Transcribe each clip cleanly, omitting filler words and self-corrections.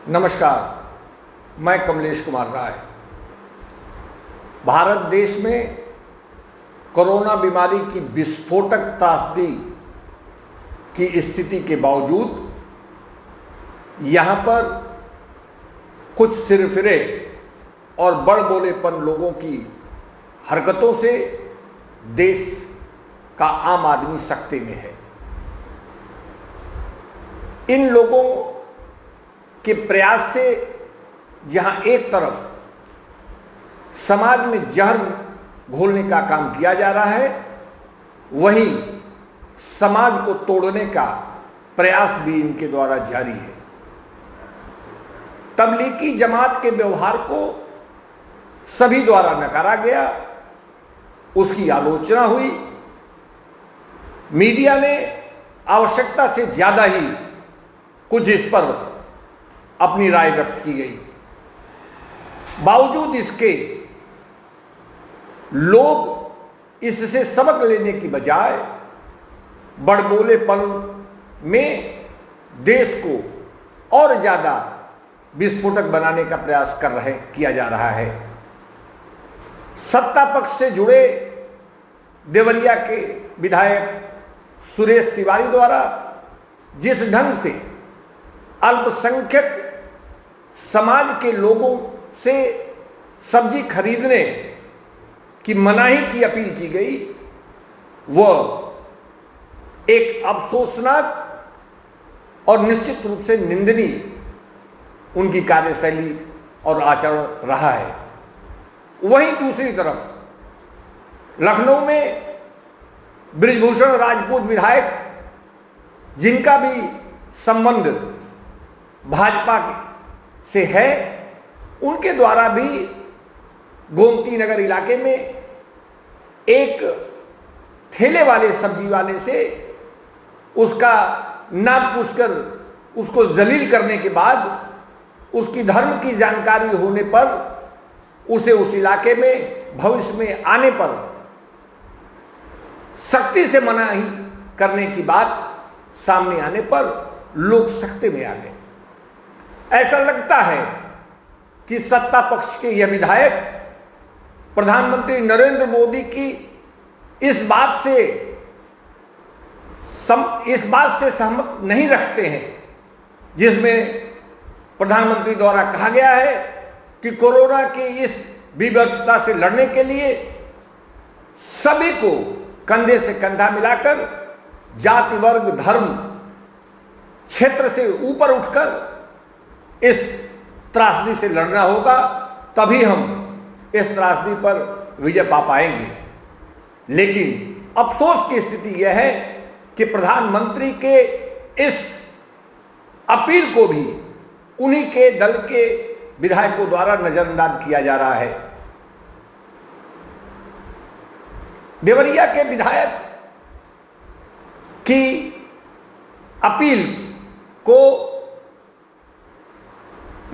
नमस्कार, मैं कमलेश कुमार राय। भारत देश में कोरोना बीमारी की विस्फोटक त्रासदी की स्थिति के बावजूद यहाँ पर कुछ सिरफिरे और बड़बोलेपन लोगों की हरकतों से देश का आम आदमी सकते में है। इन लोगों के प्रयास से जहां एक तरफ समाज में जहर घोलने का काम किया जा रहा है, वहीं समाज को तोड़ने का प्रयास भी इनके द्वारा जारी है। तबलीगी जमात के व्यवहार को सभी द्वारा नकारा गया, उसकी आलोचना हुई। मीडिया ने आवश्यकता से ज्यादा ही कुछ इस पर अपनी राय व्यक्त की गई। बावजूद इसके लोग इससे सबक लेने की बजाय बड़बोलेपन में देश को और ज्यादा विस्फोटक बनाने का प्रयास किया जा रहा है। सत्ता पक्ष से जुड़े देवरिया के विधायक सुरेश तिवारी द्वारा जिस ढंग से अल्पसंख्यक समाज के लोगों से सब्जी खरीदने की मनाही की अपील की गई, वह एक अफसोसनाक और निश्चित रूप से निंदनीय उनकी कार्यशैली और आचरण रहा है। वहीं दूसरी तरफ लखनऊ में बृजभूषण राजपूत विधायक, जिनका भी संबंध भाजपा से है, उनके द्वारा भी गोमती नगर इलाके में एक ठेले वाले सब्जी वाले से उसका नाम पूछकर उसको जलील करने के बाद उसकी धर्म की जानकारी होने पर उसे उस इलाके में भविष्य में आने पर सख्ती से मनाही करने की बात सामने आने पर लोग सख्ते में आ गए। ऐसा लगता है कि सत्ता पक्ष के यह विधायक प्रधानमंत्री नरेंद्र मोदी की इस बात से सहमत नहीं रखते हैं, जिसमें प्रधानमंत्री द्वारा कहा गया है कि कोरोना की इस विपदा से लड़ने के लिए सभी को कंधे से कंधा मिलाकर जाति, वर्ग, धर्म, क्षेत्र से ऊपर उठकर इस त्रासदी से लड़ना होगा, तभी हम इस त्रासदी पर विजय पा पाएंगे। लेकिन अफसोस की स्थिति यह है कि प्रधानमंत्री के इस अपील को भी उन्हीं के दल के विधायकों द्वारा नजरअंदाज किया जा रहा है। देवरिया के विधायक की अपील को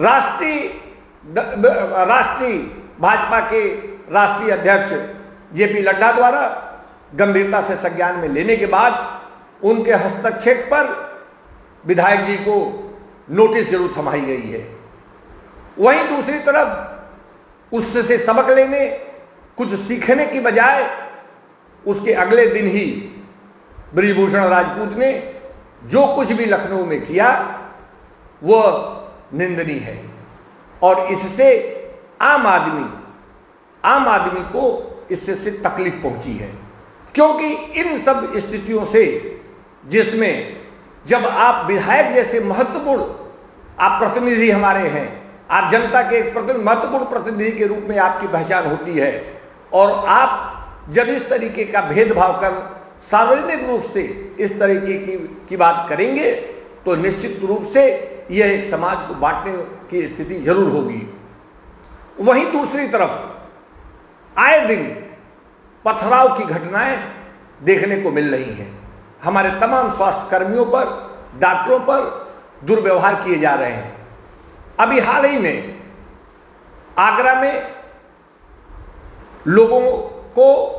राष्ट्रीय भाजपा के राष्ट्रीय अध्यक्ष जेपी नड्डा द्वारा गंभीरता से संज्ञान में लेने के बाद उनके हस्तक्षेप पर विधायक जी को नोटिस जरूर थमाई गई है। वहीं दूसरी तरफ उससे सबक लेने, कुछ सीखने की बजाय उसके अगले दिन ही बृजभूषण राजपूत ने जो कुछ भी लखनऊ में किया वह निंदनीय है और इससे आम आदमी को इससे तकलीफ पहुंची है। क्योंकि इन सब स्थितियों से, जिसमें जब आप विधायक जैसे महत्वपूर्ण आप प्रतिनिधि हमारे हैं, आप जनता के एक महत्वपूर्ण प्रतिनिधि के रूप में आपकी पहचान होती है, और आप जब इस तरीके का भेदभाव कर सार्वजनिक रूप से इस तरीके की बात करेंगे तो निश्चित रूप से यह एक समाज को बांटने की स्थिति जरूर होगी। वहीं दूसरी तरफ आए दिन पथराव की घटनाएं देखने को मिल रही हैं। हमारे तमाम स्वास्थ्य कर्मियों पर, डॉक्टरों पर दुर्व्यवहार किए जा रहे हैं। अभी हाल ही में आगरा में लोगों को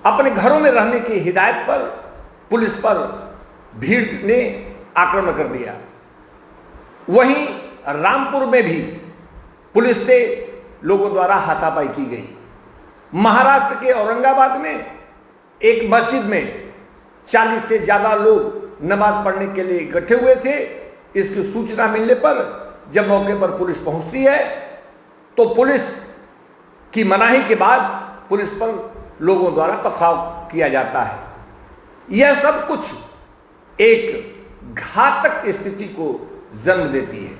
अपने घरों में रहने की हिदायत पर पुलिस पर भीड़ ने आक्रमण कर दिया। वहीं रामपुर में भी पुलिस से लोगों द्वारा हाथापाई की गई। महाराष्ट्र के औरंगाबाद में एक मस्जिद में 40 से ज्यादा लोग नमाज पढ़ने के लिए इकट्ठे हुए थे। इसकी सूचना मिलने पर जब मौके पर पुलिस पहुंचती है तो पुलिस की मनाही के बाद पुलिस पर लोगों द्वारा पथराव किया जाता है। यह सब कुछ एक घातक स्थिति को जन्म देती है।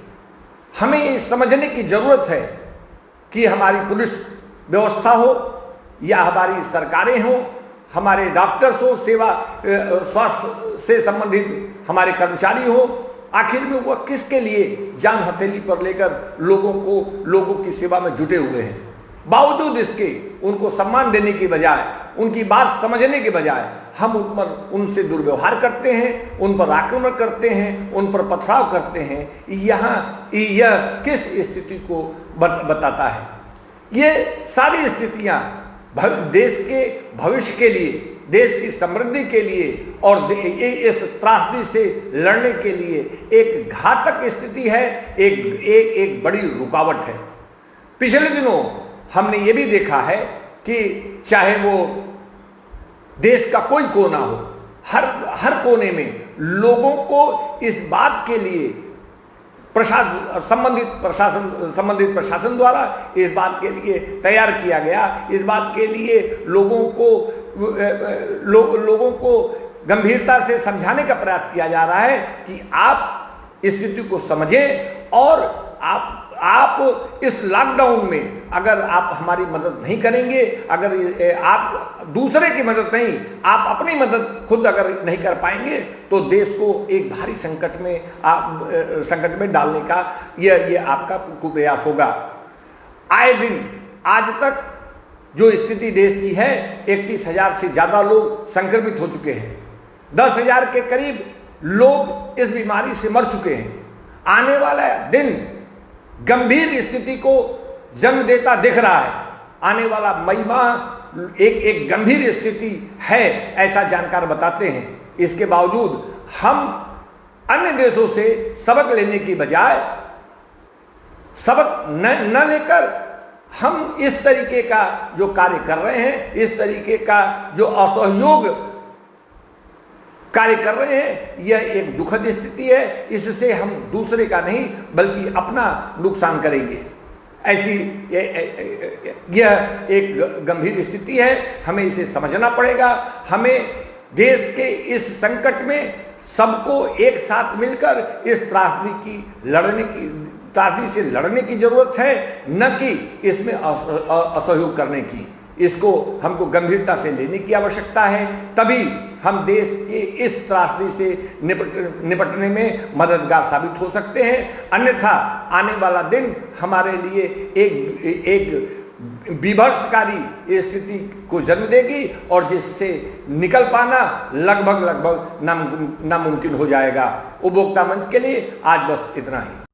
हमें ये समझने की जरूरत है कि हमारी पुलिस व्यवस्था हो या हमारी सरकारें हों, हमारे डॉक्टर्स हो, सेवा स्वास्थ्य से संबंधित हमारे कर्मचारी हो, आखिर में वह किसके लिए जान हथेली पर लेकर लोगों की सेवा में जुटे हुए हैं। बावजूद इसके उनको सम्मान देने की बजाय, उनकी बात समझने के बजाय हम उनसे दुर्व्यवहार करते हैं, उन पर आक्रमण करते हैं, उन पर पथराव करते हैं। यह किस स्थिति को बताता है? ये सारी स्थितियां देश के भविष्य के लिए, देश की समृद्धि के लिए और इस त्रासदी से लड़ने के लिए एक घातक स्थिति है, एक बड़ी रुकावट है। पिछले दिनों हमने ये भी देखा है कि चाहे वो देश का कोई कोना हो, हर कोने में लोगों को इस बात के लिए संबंधित प्रशासन द्वारा इस बात के लिए तैयार किया गया, इस बात के लिए लोगों को गंभीरता से समझाने का प्रयास किया जा रहा है कि आप स्थिति को समझें और आप इस लॉकडाउन में अगर आप हमारी मदद नहीं करेंगे, अगर आप दूसरे की मदद नहीं, आप अपनी मदद खुद अगर नहीं कर पाएंगे तो देश को एक भारी संकट में डालने का यह आपका कुप्रयास होगा। आए दिन आज तक जो स्थिति देश की है, 31,000 से ज्यादा लोग संक्रमित हो चुके हैं, 10,000 के करीब लोग इस बीमारी से मर चुके हैं। आने वाला दिन गंभीर स्थिति को जन्म देता दिख रहा है। आने वाला मई माह एक गंभीर स्थिति है, ऐसा जानकार बताते हैं। इसके बावजूद हम अन्य देशों से सबक लेने की बजाय, सबक न लेकर हम इस तरीके का जो कार्य कर रहे हैं, इस तरीके का जो असहयोग कार्य कर रहे हैं, यह एक दुखद स्थिति है। इससे हम दूसरे का नहीं बल्कि अपना नुकसान करेंगे। ऐसी यह एक गंभीर स्थिति है, हमें इसे समझना पड़ेगा। हमें देश के इस संकट में सबको एक साथ मिलकर इस त्रासदी से लड़ने की जरूरत है, न कि इसमें असहयोग करने की। इसको हमको गंभीरता से लेने की आवश्यकता है, तभी हम देश के इस त्रासदी से निपटने में मददगार साबित हो सकते हैं। अन्यथा आने वाला दिन हमारे लिए एक विभत्सकारी स्थिति को जन्म देगी और जिससे निकल पाना लगभग नामुमकिन हो जाएगा। उपभोक्ता मंच के लिए आज बस इतना ही।